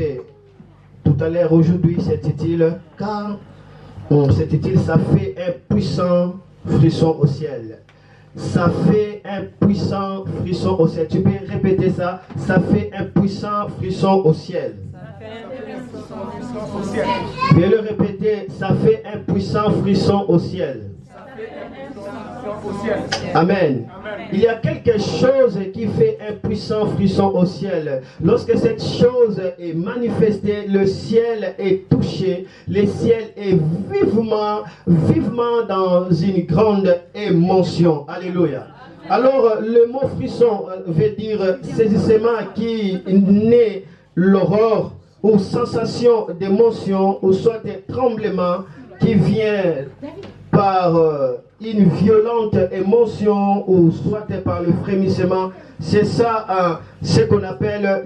développé tout à l'heure, aujourd'hui, cet utile, car cet utile, ça fait un puissant frisson au ciel. Ça fait un puissant frisson au ciel. Tu peux répéter ça? Ça fait un puissant frisson au ciel. Je vais le répéter, ça fait un puissant frisson au ciel. Amen. Il y a quelque chose qui fait un puissant frisson au ciel. Lorsque cette chose est manifestée, le ciel est touché, le ciel est vivement dans une grande émotion. Alléluia. Alors, le mot frisson veut dire saisissement qui naît l'horreur ou sensation d'émotion ou soit des tremblements qui vient par une violente émotion ou soit par le frémissement. C'est ça ce qu'on appelle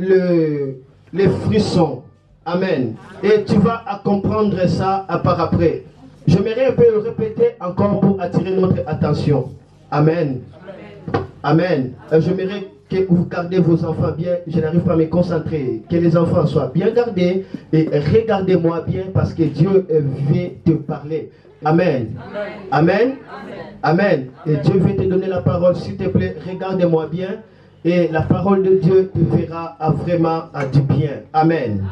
les frissons. Amen. Et tu vas comprendre ça par après. J'aimerais un peu le répéter encore pour attirer notre attention. Amen. Amen. J'aimerais que vous gardez vos enfants bien. Je n'arrive pas à me concentrer. Que les enfants soient bien gardés et regardez-moi bien parce que Dieu veut te parler. Amen. Amen. Amen. Et Dieu veut te donner la parole. S'il te plaît, regarde-moi bien. Et la parole de Dieu te verra vraiment du bien. Amen.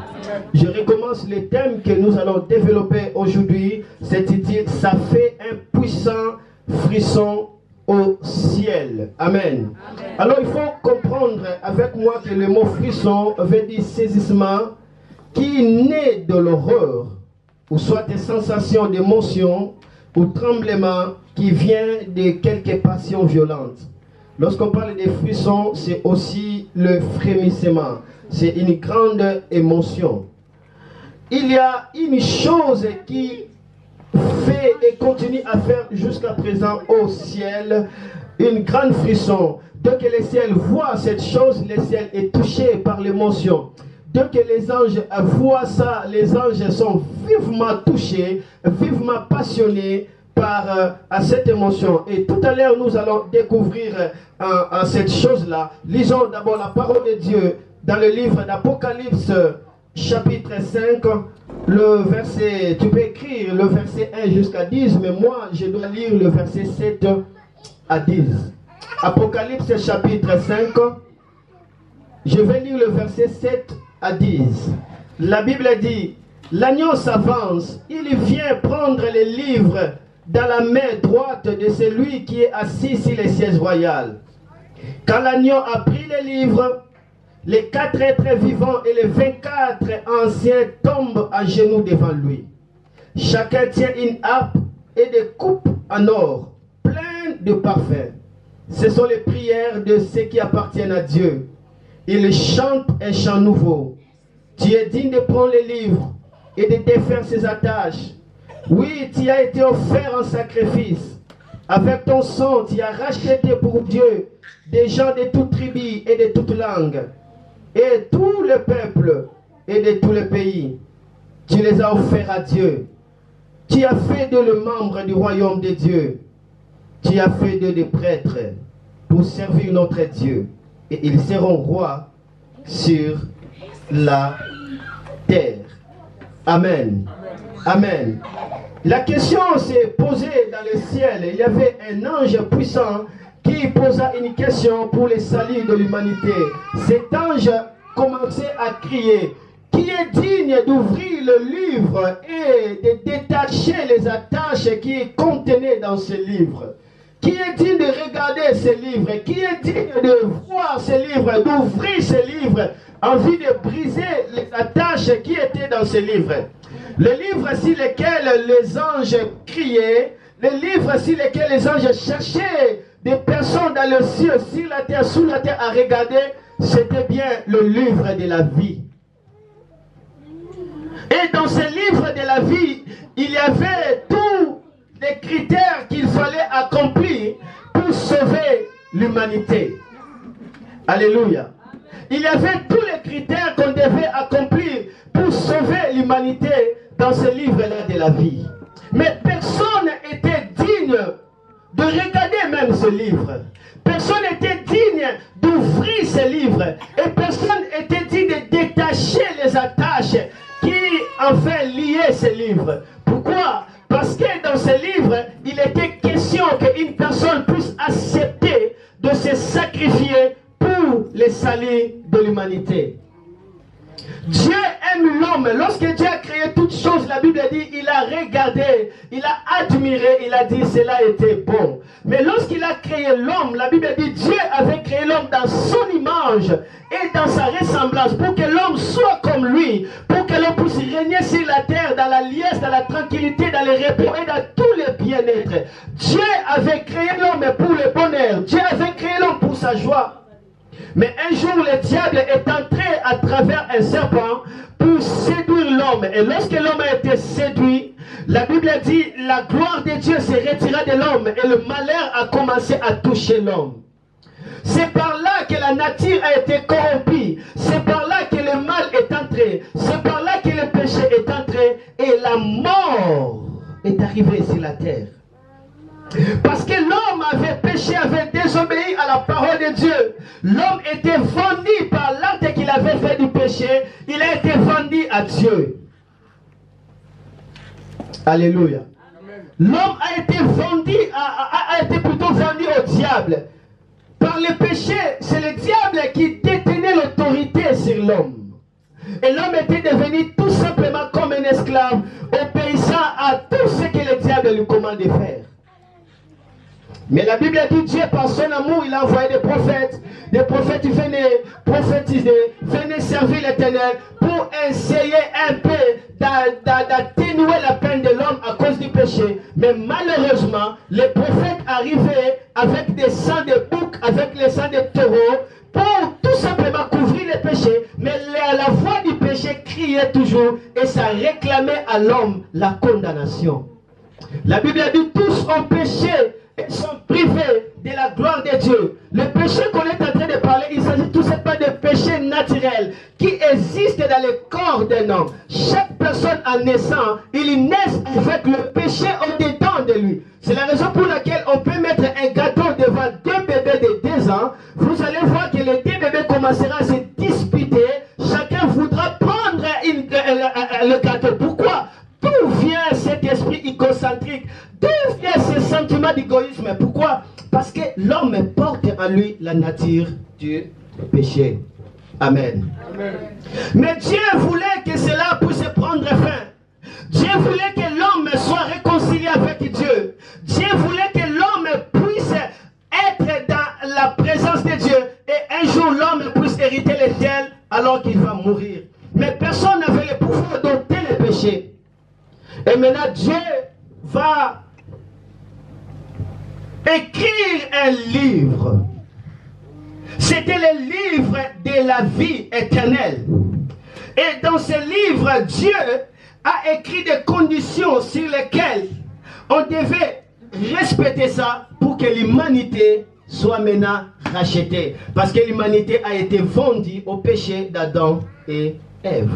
Je recommence le thème que nous allons développer aujourd'hui. C'est titre, ça fait un puissant frisson au ciel. Amen. Alors il faut comprendre avec moi que le mot frisson veut dire saisissement qui naît de l'horreur ou soit des sensations d'émotion ou tremblement qui vient de quelques passions violentes. Lorsqu'on parle des frissons, c'est aussi le frémissement. C'est une grande émotion. Il y a une chose qui fait et continue à faire jusqu'à présent au ciel, une grande frisson. Dès que le ciel voit cette chose, le ciel est touché par l'émotion. Dès que les anges voient ça, les anges sont vivement touchés, vivement passionnés par cette émotion. Et tout à l'heure, nous allons découvrir cette chose-là. Lisons d'abord la parole de Dieu dans le livre d'Apocalypse, chapitre 5, le verset, tu peux écrire le verset 1 jusqu'à 10, mais moi, je dois lire le verset 7 à 10. Apocalypse, chapitre 5, je vais lire le verset 7 à 10. La Bible dit, l'agneau s'avance, il vient prendre les livres dans la main droite de celui qui est assis sur les sièges royaux. Quand l'agneau a pris les livres, les 4 êtres vivants et les 24 anciens tombent à genoux devant lui. Chacun tient une harpe et des coupes en or, pleines de parfums. Ce sont les prières de ceux qui appartiennent à Dieu. Ils chantent un chant nouveau. Tu es digne de prendre les livres et de défaire ses attaches. Oui, tu as été offert en sacrifice. Avec ton sang, tu as racheté pour Dieu des gens de toute tribu et de toute langue, et tout le peuple et de tous les pays. Tu les as offerts à Dieu. Tu as fait d'eux le membre du royaume de Dieu. Tu as fait d'eux des prêtres pour servir notre Dieu. Et ils seront rois sur la terre. Amen. Amen. La question s'est posée dans le ciel. Il y avait un ange puissant qui posa une question pour le salut de l'humanité. Cet ange commençait à crier, qui est digne d'ouvrir le livre et de détacher les attaches qui contenaient dans ce livre? Qui est digne de regarder ce livre? Qui est digne de voir ce livre, d'ouvrir ce livre, en vue de briser les attaches qui étaient dans ce livre? Le livre sur lequel les anges criaient, le livre sur lequel les anges cherchaient des personnes dans le ciel, sur la terre, sous la terre à regarder, c'était bien le livre de la vie. Et dans ce livre de la vie, il y avait tous les critères qu'il fallait accomplir pour sauver l'humanité. Alléluia. Il y avait tous les critères qu'on devait accomplir pour sauver l'humanité dans ce livre-là de la vie. Mais personne n'était digne de regarder même ce livre. Personne n'était digne d'ouvrir ce livre. Et personne n'était digne de détacher des attaches qui en fait liaient ces livres. Pourquoi? Parce que dans ces livres, il était question qu'une personne puisse accepter de se sacrifier pour le salut de l'humanité. Dieu aime l'homme. Lorsque Dieu a créé toutes choses, la Bible dit, il a regardé, il a admiré, il a dit, cela était bon. Mais lorsqu'il a créé l'homme, la Bible dit, Dieu avait créé l'homme dans son image et dans sa ressemblance, pour que l'homme soit comme lui, pour que l'homme puisse régner sur la terre, dans la liesse, dans la tranquillité, dans le repos et dans tous les bien-être. Dieu avait créé l'homme pour le bonheur. Dieu avait créé l'homme pour sa joie. Mais un jour, le diable est entré à travers un serpent pour séduire l'homme. Et lorsque l'homme a été séduit, la Bible dit, la gloire de Dieu se retira de l'homme et le malheur a commencé à toucher l'homme. C'est par là que la nature a été corrompue. C'est par là que le mal est entré. C'est par là que le péché est entré. Et la mort est arrivée sur la terre. Parce que l'homme avait péché, avait désobéi à la parole de Dieu. L'homme était vendu par l'acte qu'il avait fait du péché. Il a été vendu à Dieu. Alléluia. L'homme a été vendu, a été plutôt vendu au diable. Par le péché, c'est le diable qui détenait l'autorité sur l'homme. Et l'homme était devenu tout simplement comme un esclave, obéissant à tout ce que le diable lui commande de faire. Mais la Bible dit, Dieu par son amour, il a envoyé des prophètes. Des prophètes venaient prophétiser, venaient servir l'Éternel pour essayer un peu d'atténuer la peine de l'homme à cause du péché. Mais malheureusement, les prophètes arrivaient avec des sangs de bouc, avec les sangs de taureaux, pour tout simplement couvrir les péchés. Mais la voix du péché criait toujours et ça réclamait à l'homme la condamnation. La Bible dit, tous ont péché et sont privés de la gloire de Dieu. Le péché qu'on est en train de parler, il s'agit tout simplement de péché naturel qui existe dans le corps d'un homme. Chaque personne en naissant, il naît avec le péché au-dedans de lui. C'est la raison pour laquelle on peut mettre un gâteau devant deux bébés de 2 ans. Vous allez voir que les 2 bébés commenceront à se disputer. Chacun voudra prendre le gâteau. Pourquoi? D'où vient cet esprit égocentrique? D'où vient ce sentiment d'égoïsme? Pourquoi? Parce que l'homme porte en lui la nature du péché. Amen. Amen. Mais Dieu voulait que cela puisse prendre fin. Dieu voulait que l'homme soit réconcilié avec Dieu. Dieu voulait que l'homme puisse être dans la présence de Dieu. Et un jour, l'homme puisse hériter le ciel alors qu'il va mourir. Mais personne n'avait le pouvoir d'ôter le péché. Et maintenant, Dieu va écrire un livre. C'était le livre de la vie éternelle. Et dans ce livre, Dieu a écrit des conditions sur lesquelles on devait respecter ça pour que l'humanité soit maintenant rachetée. Parce que l'humanité a été vendue au péché d'Adam et Ève.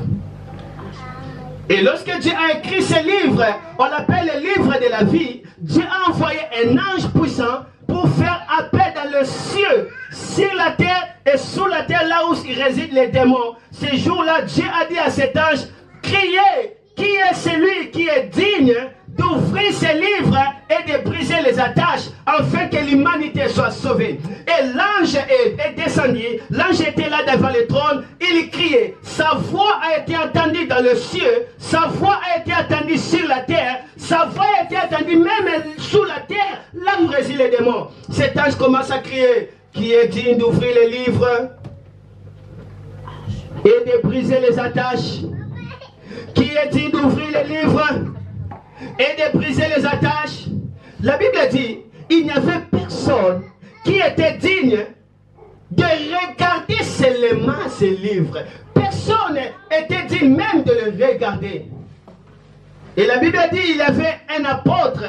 Et lorsque Dieu a écrit ce livre, on l'appelle le livre de la vie, Dieu a envoyé un ange puissant pour faire appel dans le ciel, sur la terre et sous la terre, là où il réside les démons. Ce jour-là, Dieu a dit à cet ange, criez, qui est celui qui est digne d'ouvrir ce livre et de briser les attaches afin que l'humanité soit sauvée. Et l'ange est descendu, l'ange était là devant le trône, il criait, sa voix a été entendue dans le ciel, sa voix a été entendue sur la terre, sa voix a été entendue même sous la terre, là où résident les démons. Cet ange commence à crier, qui est digne d'ouvrir les livres et de briser les attaches, qui est digne d'ouvrir les livres et de briser les attaches. La Bible dit, il n'y avait personne qui était digne de regarder seulement ces livres. Personne était digne même de le regarder. Et la Bible dit, il y avait un apôtre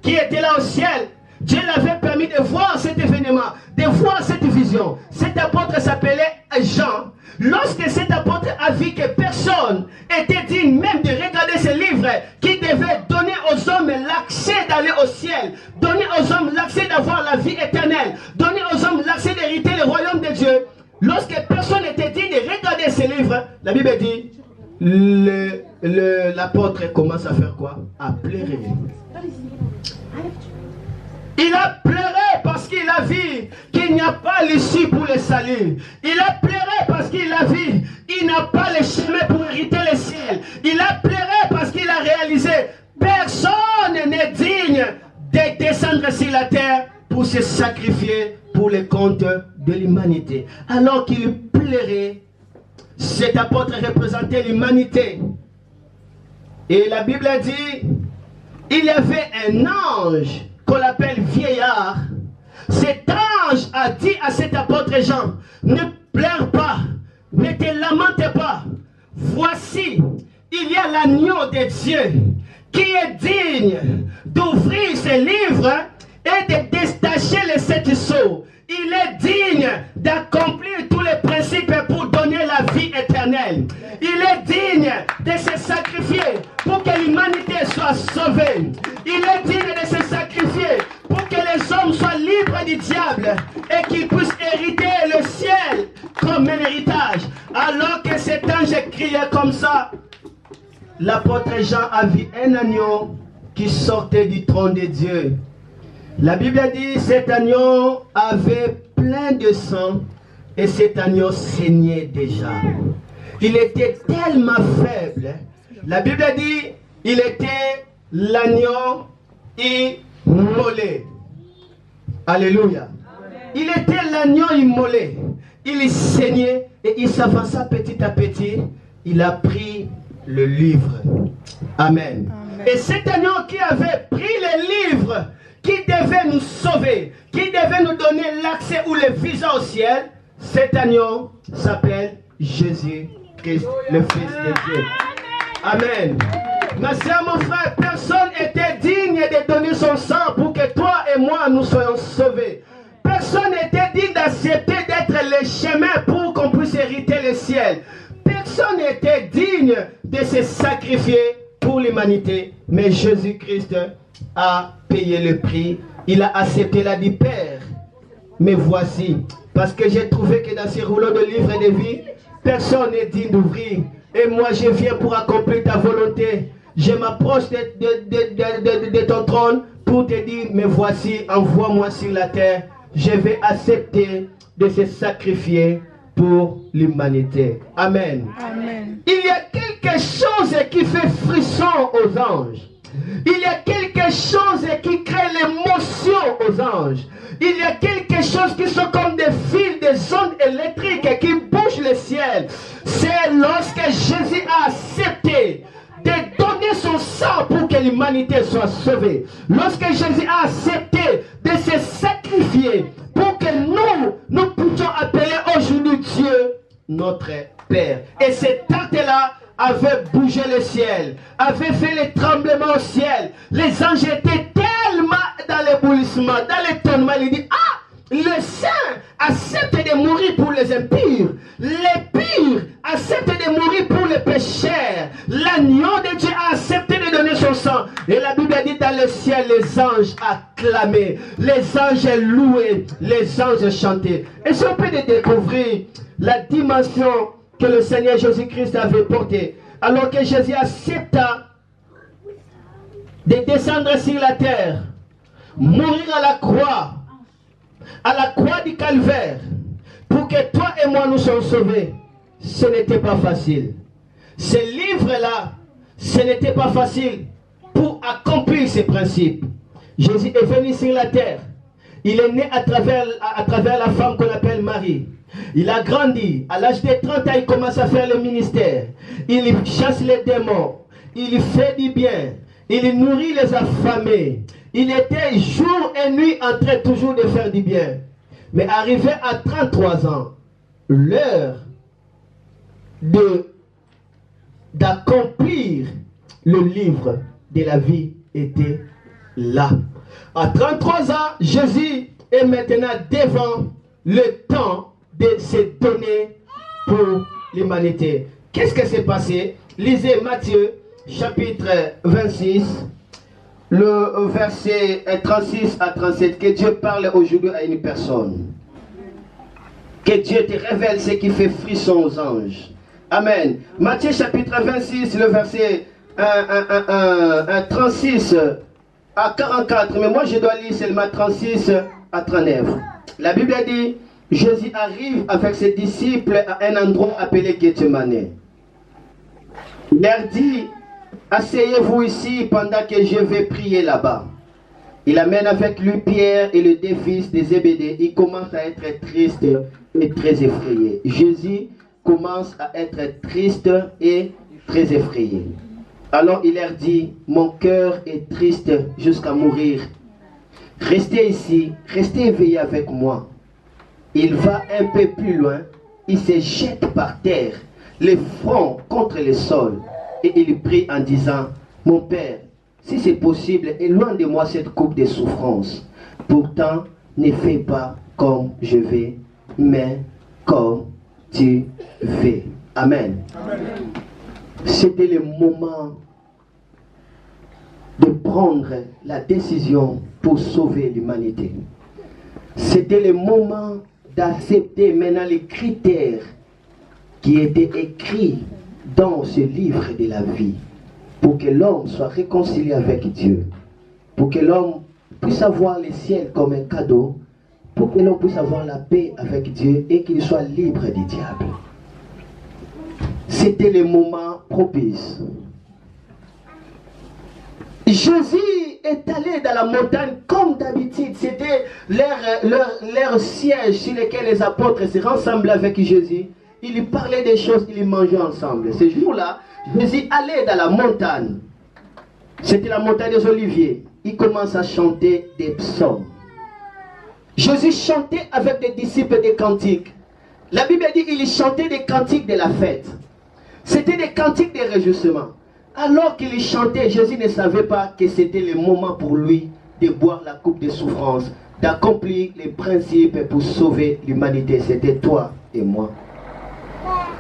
qui était là au ciel. Dieu l'avait permis de voir cet événement, de voir cette vision. Cet apôtre s'appelait Jean. Lorsque cet apôtre a vu que personne était digne même de regarder ce livre qui devait donner aux hommes l'accès d'aller au ciel, donner aux hommes l'accès d'avoir la vie éternelle, donner aux hommes l'accès d'hériter le royaume de Dieu, lorsque personne n'était digne de regarder regardez ces livres, la Bible dit, l'apôtre commence à faire quoi? À pleurer. Il a pleuré parce qu'il a vu qu'il n'y a pas l'issue pour le salut. Il a pleuré parce qu'il a vu qu'il n'a pas le chemin pour hériter le ciel. Il a pleuré parce qu'il a réalisé personne n'est digne de descendre sur la terre pour se sacrifier pour le compte de l'humanité. Alors qu'il pleurait, cet apôtre représentait l'humanité. Et la Bible dit, il y avait un ange qu'on appelle vieillard. Cet ange a dit à cet apôtre Jean, ne pleure pas, ne te lamente pas. Voici, il y a l'agneau de Dieu qui est digne d'ouvrir ses livres et de détacher les 7 sceaux. Il est digne d'accomplir tous les principes pour donner la vie éternelle. Il est digne de se sacrifier pour que l'humanité soit sauvée. Il est digne de se sacrifier pour que les hommes soient libres du diable et qu'ils puissent hériter le ciel comme un héritage. Alors que cet ange criait comme ça, l'apôtre Jean a vu un agneau qui sortait du trône de Dieu. La Bible dit, cet agneau avait plein de sang et cet agneau saignait déjà. Il était tellement faible. La Bible dit, il était l'agneau immolé. Alléluia. Il était l'agneau immolé. Il saignait et il s'avança petit à petit. Il a pris le livre. Amen. Amen. Et cet agneau qui avait pris le livre, qui devait nous sauver, qui devait nous donner l'accès ou le visa au ciel, cet agneau s'appelle Jésus-Christ, le Fils de Dieu. Amen. Ma soeur, mon frère, personne n'était digne de donner son sang pour que toi et moi nous soyons sauvés. Personne n'était digne d'accepter d'être le chemin pour qu'on puisse hériter le ciel. Personne n'était digne de se sacrifier pour l'humanité. Mais Jésus-Christ a payé le prix. Il a accepté la dit Père. Mais voici, parce que j'ai trouvé que dans ces rouleaux de livres de vie, personne n'est digne d'ouvrir. Et moi, je viens pour accomplir ta volonté. Je m'approche de ton trône pour te dire, mais voici, envoie-moi sur la terre. Je vais accepter de se sacrifier pour l'humanité. Amen. Amen. Il y a quelque chose qui fait frisson aux anges. Il y a quelque chose qui crée l'émotion aux anges. Il y a quelque chose qui sont comme des fils, des ondes électriques qui bougent le ciel. C'est lorsque Jésus a accepté de donner son sang pour que l'humanité soit sauvée. Lorsque Jésus a accepté de se sacrifier pour que nous puissions appeler aujourd'hui Dieu notre Père. Et cet acte-là avait bougé le ciel, avait fait les tremblements au ciel. Les anges étaient tellement dans l'éblouissement, dans l'étonnement. Il dit, ah, le saint accepte de mourir pour les impurs. Les purs acceptent de mourir pour les pécheurs. L'agneau de Dieu a accepté de donner son sang. Et la Bible dit dans le ciel, les anges acclamaient, les anges louaient, les anges chantaient. Et si on peut découvrir la dimension que le Seigneur Jésus-Christ avait portée, alors que Jésus accepta de descendre sur la terre, mourir à la croix du calvaire, pour que toi et moi nous soyons sauvés, ce n'était pas facile. Ce livre-là, ce n'était pas facile pour accomplir ces principes. Jésus est venu sur la terre. Il est né à travers la femme qu'on appelle Marie. Il a grandi. À l'âge de 30 ans, il commence à faire le ministère. Il chasse les démons. Il fait du bien. Il nourrit les affamés. Il était jour et nuit en train toujours de faire du bien. Mais arrivé à 33 ans, l'heure d'accomplir le livre de la vie était là. À 33 ans, Jésus est maintenant devant le temps de se donner pour l'humanité. Qu'est-ce qui s'est passé? Lisez Matthieu, chapitre 26, le verset 36 à 37, que Dieu parle aujourd'hui à une personne. Que Dieu te révèle ce qui fait frisson aux anges. Amen. Matthieu chapitre 26, le verset 36 à 44. Mais moi je dois lire seulement 36 à 39. La Bible dit, Jésus arrive avec ses disciples à un endroit appelé Gethsemane. Il leur dit, asseyez-vous ici pendant que je vais prier là-bas. Il amène avec lui Pierre et les deux fils de Zébédée. Il commence à être triste et très effrayé. Jésus commence à être triste et très effrayé. Alors il leur dit, mon cœur est triste jusqu'à mourir. Restez ici, restez éveillés avec moi. Il va un peu plus loin, il se jette par terre, le front contre le sol, et il prie en disant, mon Père, si c'est possible, éloigne de moi cette coupe de souffrance. Pourtant, ne fais pas comme je veux, mais comme tu veux. Amen. C'était le moment de prendre la décision pour sauver l'humanité. C'était le moment d'accepter maintenant les critères qui étaient écrits dans ce livre de la vie pour que l'homme soit réconcilié avec Dieu, pour que l'homme puisse avoir le ciel comme un cadeau, pour que l'homme puisse avoir la paix avec Dieu et qu'il soit libre du diable. C'était le moment propice. Jésus est allé dans la montagne comme d'habitude. C'était leur siège sur lequel les apôtres se rassemblaient avec Jésus. Ils lui parlaient des choses, ils mangeaient ensemble. Ce jour-là, Jésus allait dans la montagne. C'était la montagne des Oliviers. Il commence à chanter des psaumes. Jésus chantait avec des disciples des cantiques. La Bible dit qu'il chantait des cantiques de la fête. C'était des cantiques de réjouissement. Alors qu'il chantait, Jésus ne savait pas que c'était le moment pour lui de boire la coupe de souffrance, d'accomplir les principes pour sauver l'humanité. C'était toi et moi.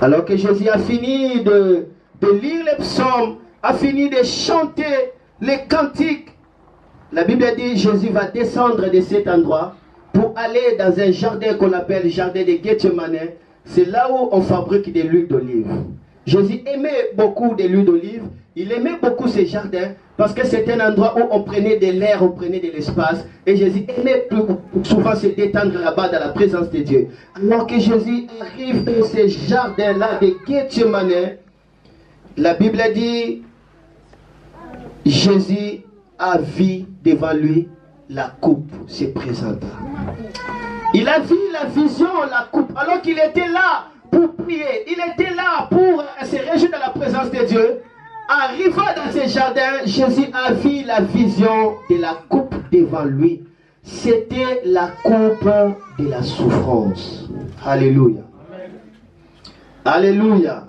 Alors que Jésus a fini de lire les psaumes, a fini de chanter les cantiques, la Bible dit Jésus va descendre de cet endroit pour aller dans un jardin qu'on appelle le jardin de Gethsemane. C'est là où on fabrique de l'huile d'olive. Jésus aimait beaucoup de l'huile d'olive. Il aimait beaucoup ce jardin parce que c'était un endroit où on prenait de l'air, on prenait de l'espace. Et Jésus aimait souvent se détendre là-bas dans la présence de Dieu. Alors que Jésus arrive dans ce jardin-là de Gethsemane, la Bible dit, Jésus a vu devant lui la coupe se présenta. Il a vu la vision, la coupe, alors qu'il était là pour prier. Il était là pour se réjouir dans la présence de Dieu. Arrivant dans ce jardin, Jésus a vu la vision de la coupe devant lui. C'était la coupe de la souffrance. Alléluia. Alléluia.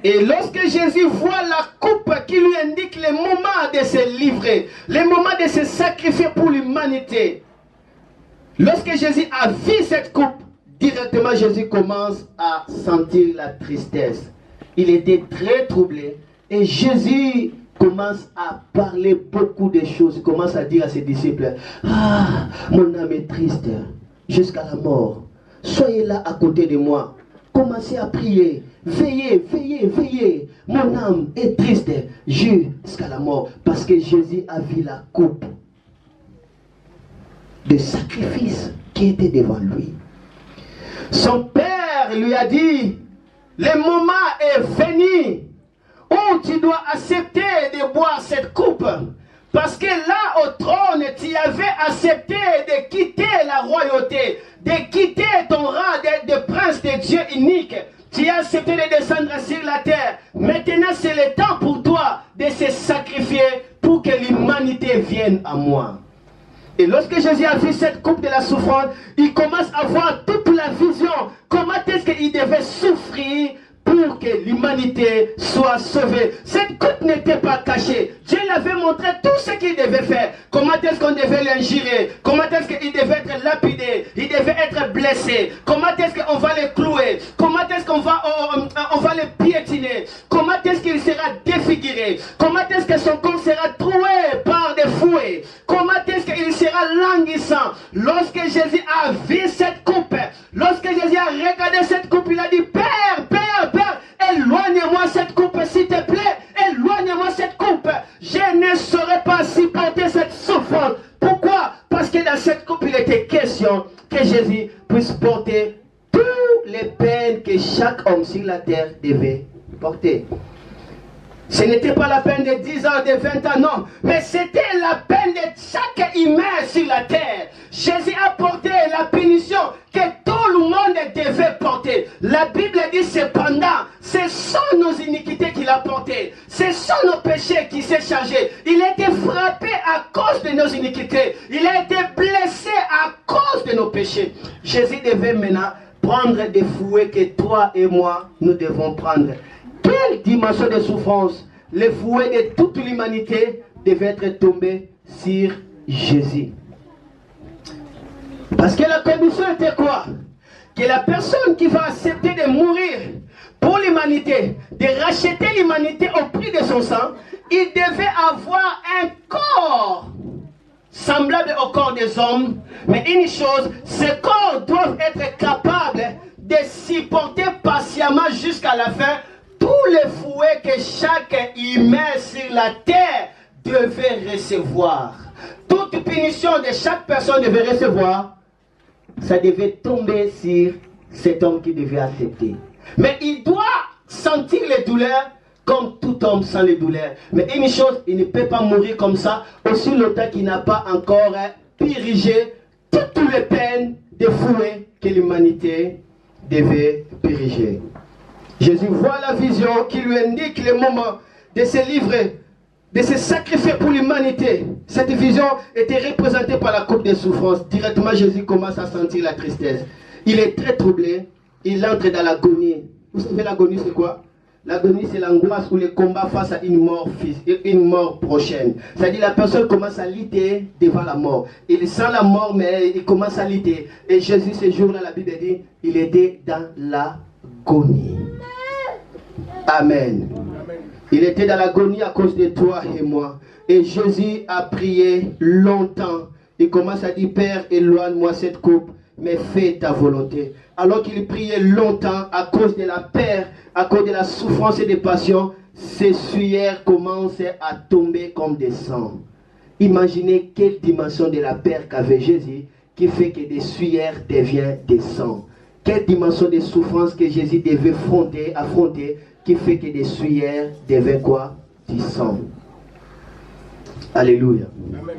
Et lorsque Jésus voit la coupe qui lui indique le moment de se livrer, le moment de se sacrifier pour l'humanité, lorsque Jésus a vu cette coupe, directement Jésus commence à sentir la tristesse. Il était très troublé. Et Jésus commence à parler beaucoup de choses. Il commence à dire à ses disciples, ah, mon âme est triste jusqu'à la mort. Soyez là à côté de moi. Commencez à prier. Veillez, veillez, veillez. Mon âme est triste jusqu'à la mort. Parce que Jésus a vu la coupe de sacrifice qui était devant lui. Son père lui a dit, le moment est venu où tu dois accepter de boire cette coupe. Parce que là au trône, tu avais accepté de quitter la royauté, de quitter ton rang de prince de Dieu unique. Tu as accepté de descendre sur la terre. Maintenant, c'est le temps pour toi de se sacrifier pour que l'humanité vienne à moi. Et lorsque Jésus a vu cette coupe de la souffrance, il commence à voir toute la vision. Comment est-ce qu'il devait souffrir pour que l'humanité soit sauvée. Cette coupe n'était pas cachée. Dieu l'avait montré tout ce qu'il devait faire. Comment est-ce qu'on devait l'injurer? Comment est-ce qu'il devait être lapidé? Il devait être blessé. Comment est-ce qu'on va le clouer? Comment est-ce qu'on va, on va le piétiner? Comment est-ce qu'il sera défiguré? Comment est-ce que son corps sera troué par des fouets? Comment est-ce qu'il sera languissant? Lorsque Jésus a vu cette coupe, lorsque Jésus a regardé regardé cette coupe, il a dit, Père, Père, Père, éloigne-moi cette coupe, s'il te plaît, éloigne-moi cette coupe. Je ne saurais pas supporter cette souffrance. Pourquoi? Parce que dans cette coupe, il était question que Jésus puisse porter toutes les peines que chaque homme sur la terre devait porter. Ce n'était pas la peine de 10 ans, de 20 ans, non. Mais c'était la peine de chaque humain sur la terre. Jésus a porté la punition que tout le monde devait porter. La Bible dit cependant, ce sont nos iniquités qu'il a portées. Ce sont nos péchés qui s'est chargé. Il a été frappé à cause de nos iniquités. Il a été blessé à cause de nos péchés. Jésus devait maintenant prendre des fouets que toi et moi, nous devons prendre. Quelle dimension de souffrance? Les fouets de toute l'humanité devaient être tombés sur Jésus. Parce que la condition était quoi? Que la personne qui va accepter de mourir pour l'humanité, de racheter l'humanité au prix de son sang, il devait avoir un corps semblable au corps des hommes. Mais une chose, ces corps doivent être capables de supporter patiemment jusqu'à la fin tous les fouets que chaque humain sur la terre devait recevoir. Toute punition de chaque personne devait recevoir, ça devait tomber sur cet homme qui devait accepter. Mais il doit sentir les douleurs comme tout homme sent les douleurs. Mais une chose, il ne peut pas mourir comme ça aussi longtemps qu'il n'a pas encore purgé toutes les peines de fouets que l'humanité devait purger. Jésus voit la vision qui lui indique le moment de se livrer, de se sacrifier pour l'humanité. Cette vision était représentée par la coupe de souffrance. Directement, Jésus commence à sentir la tristesse. Il est très troublé. Il entre dans l'agonie. Vous savez, l'agonie, c'est quoi? L'agonie, c'est l'angoisse ou le combat face à une mort prochaine. C'est-à-dire la personne commence à lutter devant la mort. Il sent la mort, mais il commence à lutter. Et Jésus, ce jour-là, la Bible dit, il était dans l'agonie. Amen. Il était dans l'agonie à cause de toi et moi. Et Jésus a prié longtemps. Il commence à dire, Père, éloigne-moi cette coupe, mais fais ta volonté. Alors qu'il priait longtemps à cause de la peur, à cause de la souffrance et des passions, ses sueurs commencent à tomber comme des sangs. Imaginez quelle dimension de la peur qu'avait Jésus qui fait que des sueurs deviennent des sangs. Quelle dimension de souffrance que Jésus devait affronter qui fait que des sueurs deviennent quoi? Du sang. Alléluia. Amen.